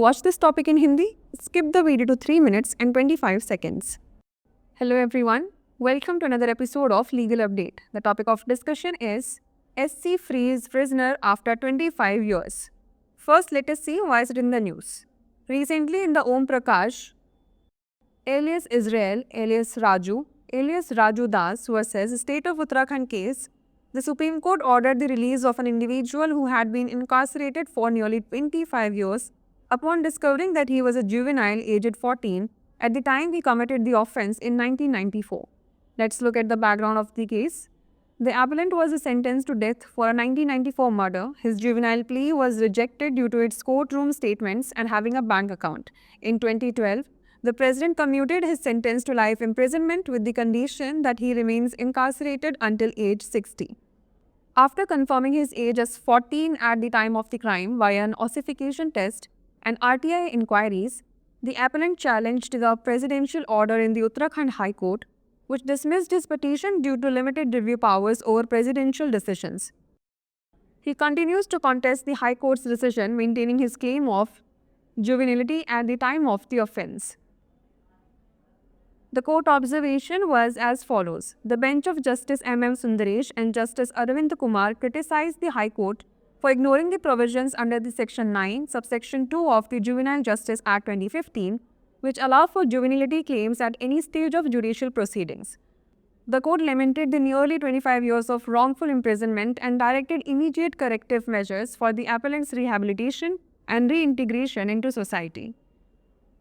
watch this topic in Hindi, skip the video to 3 minutes and 25 seconds. Hello everyone, welcome to another episode of Legal Update. The topic of discussion is SC frees prisoner after 25 years. First, let us see why is it in the news. Recently in the Om Prakash, alias Israel, alias Raju Das versus State of Uttarakhand case, the Supreme Court ordered the release of an individual who had been incarcerated for nearly 25 years upon discovering that he was a juvenile aged 14 at the time he committed the offence in 1994. Let's look at the background of the case. The appellant was sentenced to death for a 1994 murder. His juvenile plea was rejected due to its courtroom statements and having a bank account. In 2012, the president commuted his sentence to life imprisonment with the condition that he remains incarcerated until age 60. After confirming his age as 14 at the time of the crime via an ossification test and RTI inquiries, the appellant challenged the presidential order in the Uttarakhand High Court, which dismissed his petition due to limited review powers over presidential decisions. He continues to contest the High Court's decision, maintaining his claim of juvenility at the time of the offence. The court observation was as follows. The bench of Justice M.M. Sundaresh and Justice Arvind Kumar criticized the High Court for ignoring the provisions under the Section 9, subsection 2 of the Juvenile Justice Act 2015, which allow for juvenility claims at any stage of judicial proceedings. The court lamented the nearly 25 years of wrongful imprisonment and directed immediate corrective measures for the appellant's rehabilitation and reintegration into society.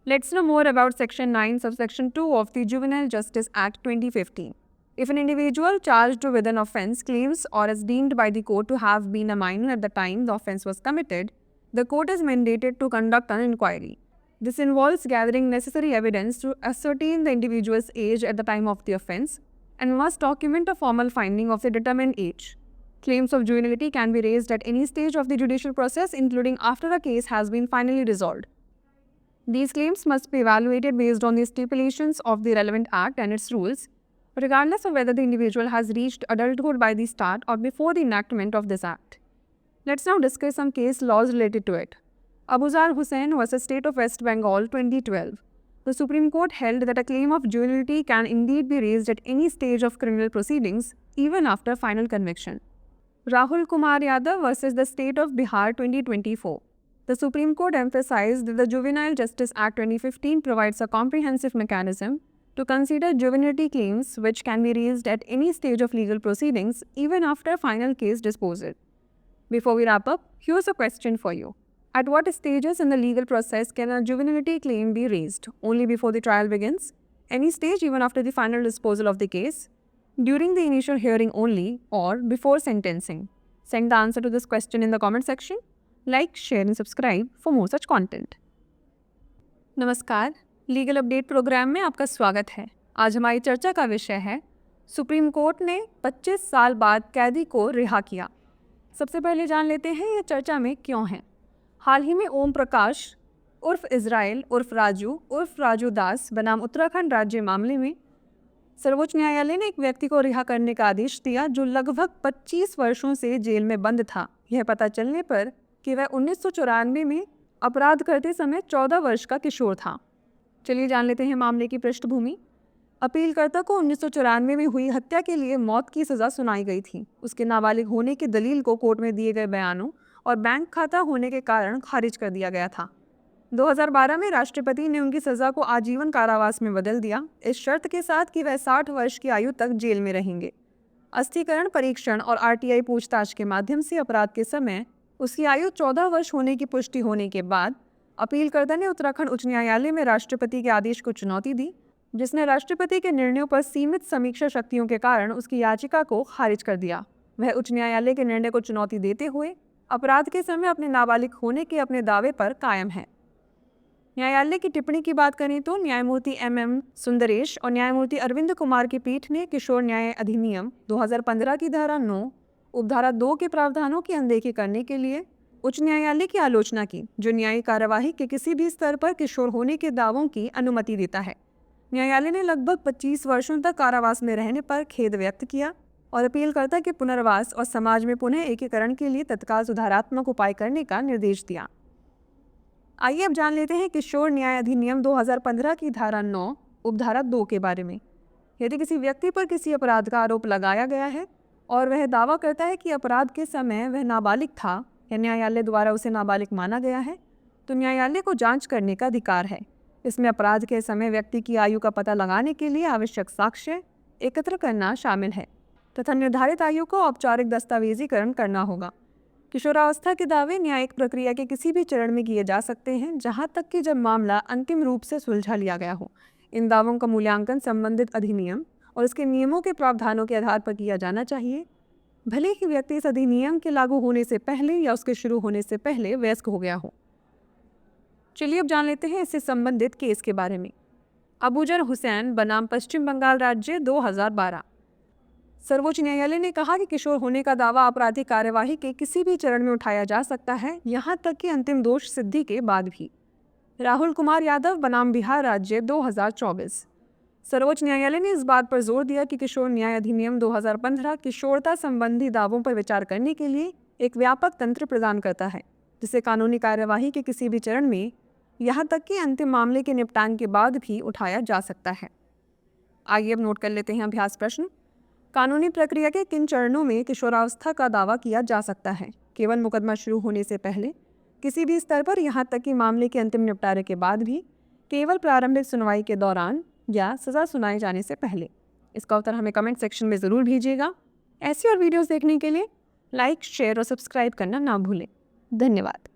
Let's know more about Section 9, subsection 2 of the Juvenile Justice Act 2015. If an individual charged with an offence claims or is deemed by the court to have been a minor at the time the offence was committed, the court is mandated to conduct an inquiry. This involves gathering necessary evidence to ascertain the individual's age at the time of the offence and must document a formal finding of the determined age. Claims of juvenility can be raised at any stage of the judicial process, including after a case has been finally resolved. These claims must be evaluated based on the stipulations of the relevant act and its rules, regardless of whether the individual has reached adulthood by the start or before the enactment of this act. Let's now discuss some case laws related to it. Abuzar Hussain vs. State of West Bengal 2012. The Supreme Court held that a claim of juvenility can indeed be raised at any stage of criminal proceedings, even after final conviction. Rahul Kumar Yadav vs. the State of Bihar 2024. The Supreme Court emphasized that the Juvenile Justice Act 2015 provides a comprehensive mechanism to consider juvenility claims which can be raised at any stage of legal proceedings, even after final case disposal. Before we wrap up, here's a question for you. At what stages in the legal process can a juvenility claim be raised? Only before the trial begins? Any stage even after the final disposal of the case? During the initial hearing only, or before sentencing? Send the answer to this question in the comment section. Like, share and subscribe for more such content. नमस्कार, legal update programme में आपका स्वागत है। आज हमारी चर्चा का विषय है सुप्रीम कोर्ट ने 25 साल बाद कैदी को रिहा किया। सबसे पहले जान लेते हैं यह चर्चा में क्यों है। हाल ही में ओम प्रकाश उर्फ इजराइल उर्फ राजू दास बनाम उत्तराखंड राज्य मामले में सर्वोच्च न्यायालय ने एक व्यक्ति को रिहा करने का आदेश दिया जो लगभग 25 वर्षों से जेल में बंद था। यह पता चलने पर कि वह 1994 में अपराध करते समय 14 वर्ष का किशोर था। चलिए जान लेते हैं मामले की पृष्ठभूमि। अपीलकर्ता को 1994 में हुई हत्या के लिए मौत की सज़ा सुनाई गई थी। उसके नाबालिग होने की दलील को कोर्ट में दिए गए बयानों और बैंक खाता होने के कारण खारिज कर दिया गया था। 2012 में राष्ट्रपति ने उनकी सज़ा को आजीवन कारावास में बदल दिया, इस शर्त के साथ कि वह 60 वर्ष की आयु तक जेल में रहेंगे। अस्थीकरण परीक्षण और RTI पूछताछ के माध्यम से अपराध के समय उसकी आयु 14 वर्ष होने की पुष्टि होने के बाद अपीलकर्ता ने उत्तराखंड उच्च न्यायालय में राष्ट्रपति के आदेश को चुनौती दी, जिसने राष्ट्रपति के निर्णयों पर सीमित समीक्षा शक्तियों के कारण उसकी याचिका को खारिज कर दिया। वह उच्च न्यायालय के निर्णय को चुनौती देते हुए अपराध के समय अपने नाबालिग होने के अपने दावे पर कायम है। न्यायालय की टिप्पणी की बात करें तो न्यायमूर्ति M.M. सुंदरेश और न्यायमूर्ति अरविंद कुमार की पीठ ने किशोर न्याय अधिनियम 2015 की धारा 9 उपधारा 2 के प्रावधानों की अनदेखी करने के लिए उच्च न्यायालय की आलोचना की, जो न्यायिक कार्यवाही के किसी भी स्तर पर किशोर होने के दावों की अनुमति देता है। न्यायालय ने लगभग 25 वर्षों तक कारावास में रहने पर खेद व्यक्त किया और अपीलकर्ता के पुनर्वास और समाज में पुनः एकीकरण के लिए तत्काल सुधारात्मक उपाय करने का निर्देश दिया। आइए अब जान लेते हैं किशोर न्याय अधिनियम 2015 की धारा 9 उपधारा 2 के बारे में। यदि किसी व्यक्ति पर किसी अपराध का आरोप लगाया गया है और वह दावा करता है कि अपराध के समय वह नाबालिग था या न्यायालय द्वारा उसे नाबालिग माना गया है, तो न्यायालय को जांच करने का अधिकार है। इसमें अपराध के समय व्यक्ति की आयु का पता लगाने के लिए आवश्यक साक्ष्य एकत्र करना शामिल है तथा निर्धारित आयु को औपचारिक दस्तावेजीकरण करना होगा। किशोरावस्था के दावे न्यायिक प्रक्रिया के किसी भी चरण में किए जा सकते हैं, जहां तक कि जब मामला अंतिम रूप से सुलझा लिया गया हो। इन दावों का मूल्यांकन संबंधित अधिनियम और इसके नियमों के प्रावधानों के आधार पर किया जाना चाहिए, भले ही व्यक्ति इस अधिनियम के लागू होने से पहले या उसके शुरू होने से पहले वयस्क हो गया हो। चलिए अब जान लेते हैं इससे संबंधित केस के बारे में। अबूजर हुसैन बनाम पश्चिम बंगाल राज्य 2012। सर्वोच्च न्यायालय ने कहा कि किशोर होने का दावा आपराधिक कार्यवाही के किसी भी चरण में उठाया जा सकता है, यहाँ तक कि अंतिम दोष सिद्धि के बाद भी। राहुल कुमार यादव बनाम बिहार राज्य 2024। सर्वोच्च न्यायालय ने इस बात पर जोर दिया कि किशोर न्याय अधिनियम 2015 किशोरता संबंधी दावों पर विचार करने के लिए एक व्यापक तंत्र प्रदान करता है, जिसे कानूनी कार्यवाही के किसी भी चरण में, यहाँ तक कि अंतिम मामले के निपटान के बाद भी उठाया जा सकता है। आइए अब नोट कर लेते हैं अभ्यास प्रश्न। कानूनी प्रक्रिया के किन चरणों में किशोरावस्था का दावा किया जा सकता है? केवल मुकदमा शुरू होने से पहले, किसी भी स्तर पर, यहाँ तक कि मामले के अंतिम निपटारे के बाद भी, केवल प्रारंभिक सुनवाई के दौरान या सज़ा सुनाए जाने से पहले। इसका उत्तर हमें कमेंट सेक्शन में ज़रूर भेजिएगा। ऐसी और वीडियोस देखने के लिए लाइक, शेयर और सब्सक्राइब करना ना भूलें। धन्यवाद।